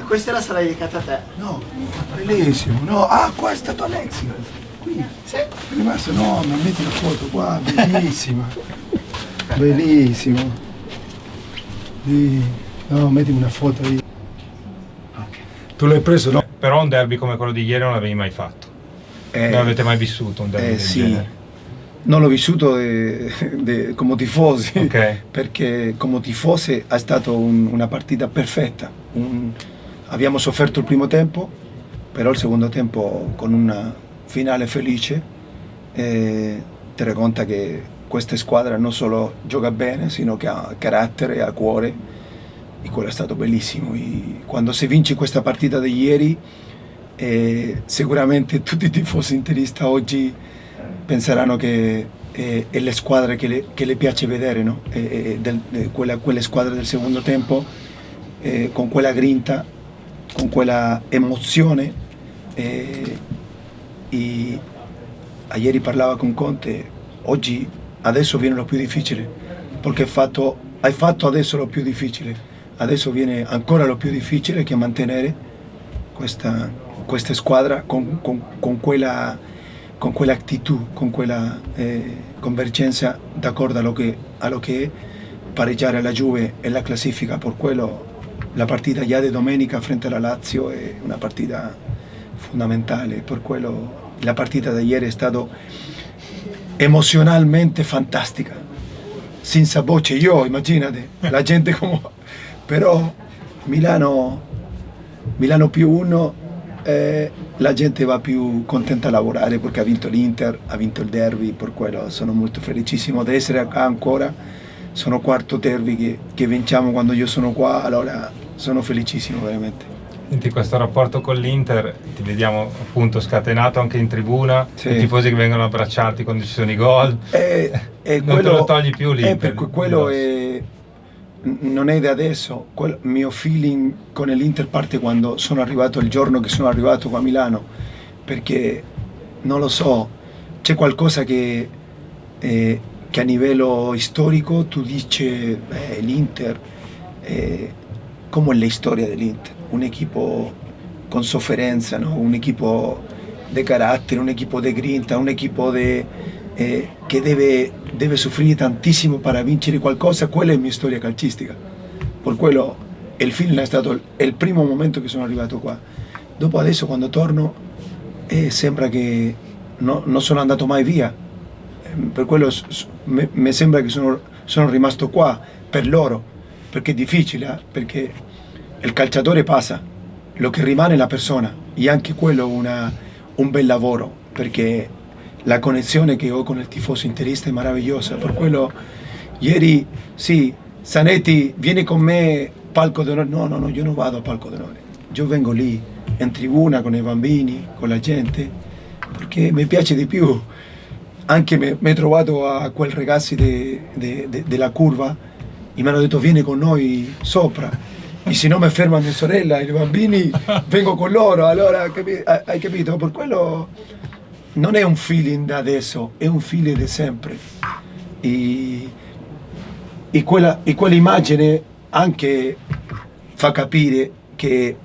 Questa la sarà dedicata a te. No, bellissimo, no, ah, qua è stato Alexi. Qui, Sì. è rimasto, no, ma metti la foto qua, bellissima. Bellissimo. Lì. No, mettimi una foto lì. Ok. Tu l'hai preso, no? Però un derby come quello di ieri non l'avevi mai fatto. Non avete mai vissuto un derby del sì. genere? Non l'ho vissuto come tifosi, Ok. perché come tifosi è stata una partita perfetta. Abbiamo sofferto il primo tempo, però il secondo tempo con una finale felice ti racconta che questa squadra non solo gioca bene, sino che ha carattere, ha cuore, e quello è stato bellissimo. E quando si vince questa partita di ieri, sicuramente tutti i tifosi interisti oggi penseranno che è le squadre che le piace vedere, no? Quelle squadre del secondo tempo, con quella grinta, con quella emozione. Ieri parlava con Conte, oggi adesso viene lo più difficile, perché hai fatto adesso lo più difficile, adesso viene ancora lo più difficile, che mantenere questa squadra con quella attitudine, con quella convergenza d'accordo allo che è pareggiare la Juve e la classifica. Per quello la partita già di domenica frente alla Lazio è una partita fondamentale, per quello la partita di ieri è stata emozionalmente fantastica, senza voce, io immaginate, la gente come... però Milano più uno, la gente va più contenta a lavorare perché ha vinto l'Inter, ha vinto il derby, per quello sono molto felicissimo di essere qua ancora. Sono quarto derby che vinciamo quando io sono qua, allora sono felicissimo veramente. Senti, questo rapporto con l'Inter, ti vediamo appunto scatenato anche in tribuna, Sì. I tifosi che vengono a abbracciarti quando ci sono i gol. Non te lo togli più l'Inter. Perché quello non è da adesso, il mio feeling con l'Inter parte quando sono arrivato, il giorno che sono arrivato qua a Milano, perché non lo so, c'è qualcosa che a livello storico tu dici l'Inter, come è la storia dell'Inter, un equipo con sofferenza, no? Un equipo di carattere, un equipo di grinta, un equipo che deve soffrire tantissimo per vincere qualcosa. Quella è la mia storia calcistica, per quello il film è stato il primo momento che sono arrivato qua. Dopo adesso quando torno sembra che non sono andato mai via, per quello mi sembra che sono rimasto qua per loro, perché è difficile, perché il calciatore passa, lo che rimane è la persona, e anche quello è un bel lavoro, perché la connessione che ho con il tifoso interista è meravigliosa. Per quello ieri sì, Zanetti viene con me palco d'onore, no, io non vado a palco d'onore, io vengo lì in tribuna con i bambini, con la gente, perché mi piace di più. Anche mi ho trovato a quel ragazzi della curva e mi hanno detto vieni con noi sopra, e se no mi ferma mia sorella e i bambini vengo con loro, allora hai capito? Per quello non è un feeling da adesso, è un feeling di sempre, e quell'immagine anche fa capire che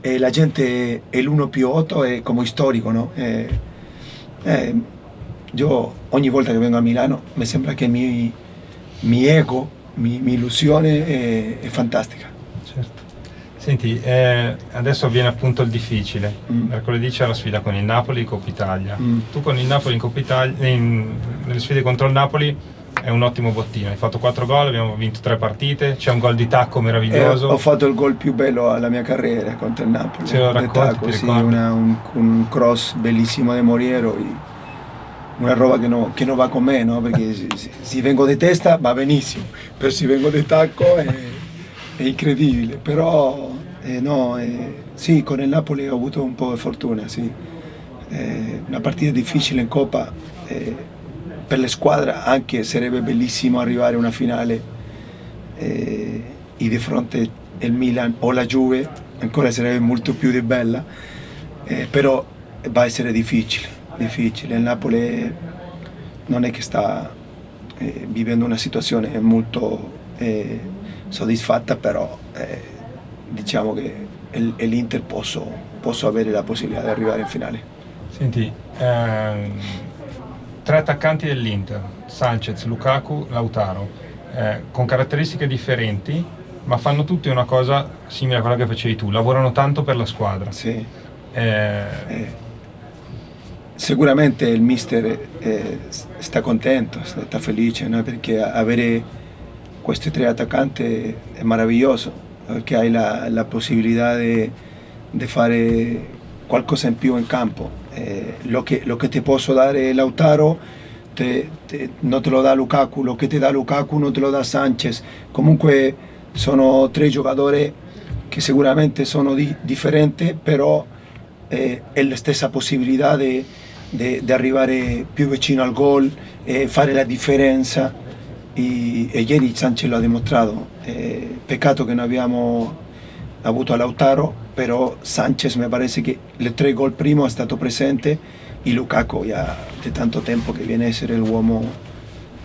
la gente è l'1+8 è come storico, no? Io ogni volta che vengo a Milano mi sembra che mi ego, mi illusione è fantastica. Certo. Senti, adesso avviene appunto il difficile. Mercoledì c'è la sfida con il Napoli in Coppa Italia. Tu con il Napoli in Coppa Italia, nelle sfide contro il Napoli è un ottimo bottino. Hai fatto 4 gol, abbiamo vinto 3 partite, c'è un gol di tacco meraviglioso. Ho fatto il gol più bello alla mia carriera contro il Napoli. Ce lo racconti, tacco, ti sì, ricordi? un cross bellissimo di Moriero. Una roba che non va con me, no? Perché se vengo di testa va benissimo, però se vengo di tacco è incredibile. Però sì, con il Napoli ho avuto un po' di fortuna, sì. Una partita difficile in Coppa, per le squadre anche sarebbe bellissimo arrivare a una finale e di fronte al Milan o la Juve, ancora sarebbe molto più di bella, però va a essere difficile. Il Napoli non è che sta vivendo una situazione molto soddisfatta, però diciamo che e l'Inter posso avere la possibilità di arrivare in finale. Senti, tre attaccanti dell'Inter, Sanchez, Lukaku, Lautaro, con caratteristiche differenti, ma fanno tutti una cosa simile a quella che facevi tu, lavorano tanto per la squadra. Sì. Sicuramente il mister sta contento, sta felice, no? Perché avere questi tre attaccanti è meraviglioso, perché hai la possibilità di fare qualcosa in più in campo. Lo che ti posso dare Lautaro non te lo dà Lukaku, lo che ti dà Lukaku non te lo dà Sanchez. Comunque sono tre giocatori che sicuramente sono differenti, però è la stessa possibilità di arrivare più vicino al gol e fare la differenza. E ieri Sanchez lo ha dimostrato. Peccato che non abbiamo avuto a Lautaro, però Sanchez mi pare che le tre gol primo è stato presente e Lukaku ya da tanto tempo che viene a essere l'uomo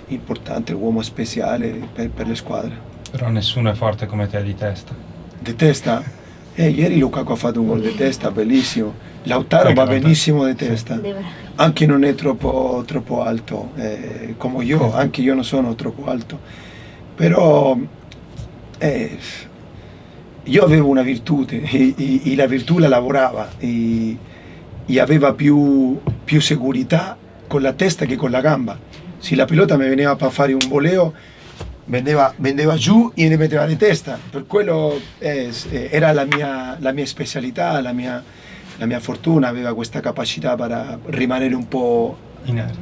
importante, l'uomo speciale per le squadre. Però nessuno è forte come te di testa. Di testa? Ieri Lukaku ha fatto un gol di testa bellissimo. Lautaro va benissimo di testa, anche non è troppo alto, come io, anche io non sono troppo alto, però io avevo una virtute e la virtù la lavorava e aveva più sicurezza con la testa che con la gamba. Se la pilota mi veniva per fare un voleo, vendeva giù e ne metteva di testa, per quello era la mia specialità, la mia fortuna, aveva questa capacità per rimanere un po'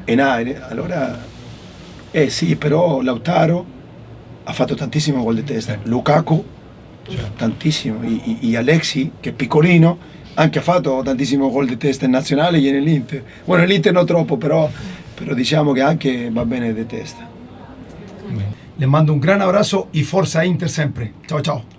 in aria. Allora, sì, però Lautaro ha fatto tantissimo gol di testa, Lukaku tantissimo, e Alexi, che è piccolino, anche ha fatto tantissimo gol di testa in nazionale e nell'Inter. Bueno, nell'Inter non troppo, però diciamo che anche va bene di testa. Le mando un gran abrazo y forza Inter sempre. Ciao ciao.